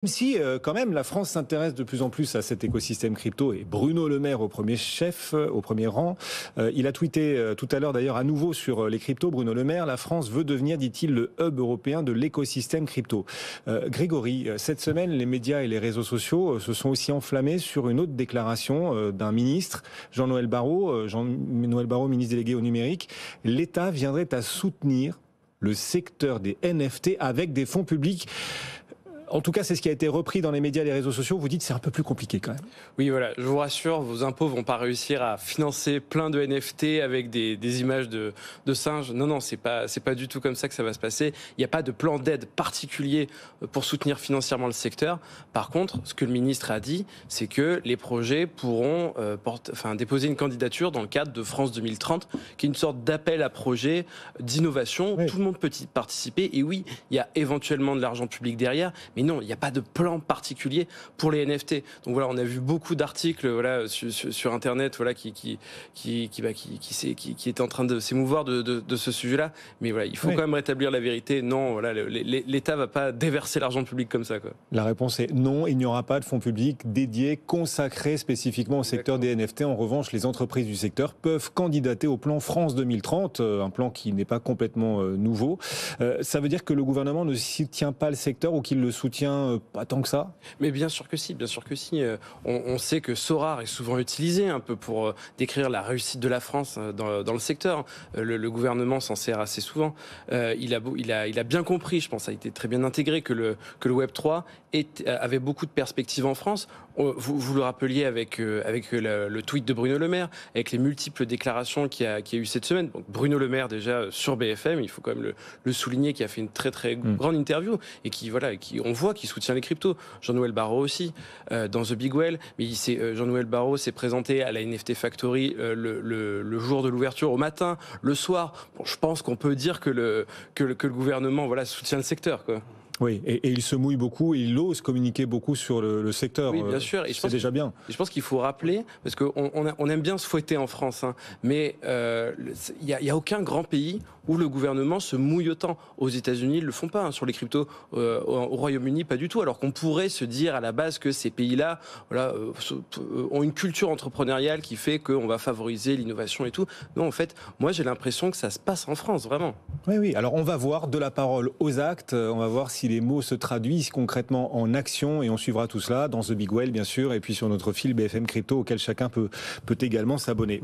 Même si, quand même, la France s'intéresse de plus en plus à cet écosystème crypto et Bruno Le Maire au premier chef, au premier rang. Il a tweeté tout à l'heure d'ailleurs à nouveau sur les cryptos. Bruno Le Maire, la France veut devenir, dit-il, le hub européen de l'écosystème crypto. Grégory, cette semaine, les médias et les réseaux sociaux se sont aussi enflammés sur une autre déclaration d'un ministre, Jean-Noël Barrot. Jean-Noël Barrot, ministre délégué au numérique. L'État viendrait à soutenir le secteur des NFT avec des fonds publics. En tout cas, c'est ce qui a été repris dans les médias et les réseaux sociaux. Vous dites que c'est un peu plus compliqué quand même. Oui, voilà, je vous rassure, vos impôts vont pas réussir à financer plein de NFT avec des images de singes. Non, c'est pas du tout comme ça que ça va se passer. Il n'y a pas de plan d'aide particulier pour soutenir financièrement le secteur. Par contre, ce que le ministre a dit, c'est que les projets pourront déposer une candidature dans le cadre de France 2030, qui est une sorte d'appel à projet d'innovation. Oui. Tout le monde peut y participer. Et oui, il y a éventuellement de l'argent public derrière, mais non, il n'y a pas de plan particulier pour les NFT. Donc voilà, on a vu beaucoup d'articles sur Internet qui étaient en train de s'émouvoir de ce sujet-là. Mais voilà, il faut quand même rétablir la vérité. Non, voilà, l'État ne va pas déverser l'argent public comme ça, quoi. La réponse est non, il n'y aura pas de fonds publics dédiés, consacrés spécifiquement au secteur des NFT. En revanche, les entreprises du secteur peuvent candidater au plan France 2030, un plan qui n'est pas complètement nouveau. Ça veut dire que le gouvernement ne soutient pas le secteur ou qu'il le soutient pas tant que ça? Mais bien sûr que si, bien sûr que si. On sait que Sorare est souvent utilisé un peu pour décrire la réussite de la France dans le secteur. Le gouvernement s'en sert assez souvent. Il a bien compris, je pense, ça a été très bien intégré, que le Web3 avait beaucoup de perspectives en France. Vous le rappeliez avec le tweet de Bruno Le Maire, avec les multiples déclarations qu'il y a eu cette semaine. Donc Bruno Le Maire déjà sur BFM, il faut quand même le souligner, qui a fait une très très grande interview et on voit qu'il soutient les cryptos. Jean-Noël Barrot aussi dans The Big Well, mais Jean-Noël Barrot s'est présenté à la NFT Factory le jour de l'ouverture au matin, le soir. Bon, je pense qu'on peut dire que le gouvernement soutient le secteur, quoi. Oui, et il se mouille beaucoup, il ose communiquer beaucoup sur le secteur. Oui, bien sûr. C'est déjà bien. Je pense qu'il faut rappeler, parce qu'on aime bien se fouetter en France, mais il n'y a aucun grand pays où le gouvernement se mouille autant. Aux États-Unis, ils ne le font pas. Sur les cryptos, au Royaume-Uni, pas du tout. Alors qu'on pourrait se dire à la base que ces pays-là ont une culture entrepreneuriale qui fait qu'on va favoriser l'innovation et tout. Non, en fait, moi j'ai l'impression que ça se passe en France, vraiment. Oui. Alors on va voir de la parole aux actes. On va voir si les mots se traduisent concrètement en action et on suivra tout cela dans The Big Well, bien sûr, et puis sur notre fil BFM Crypto auquel chacun peut également s'abonner.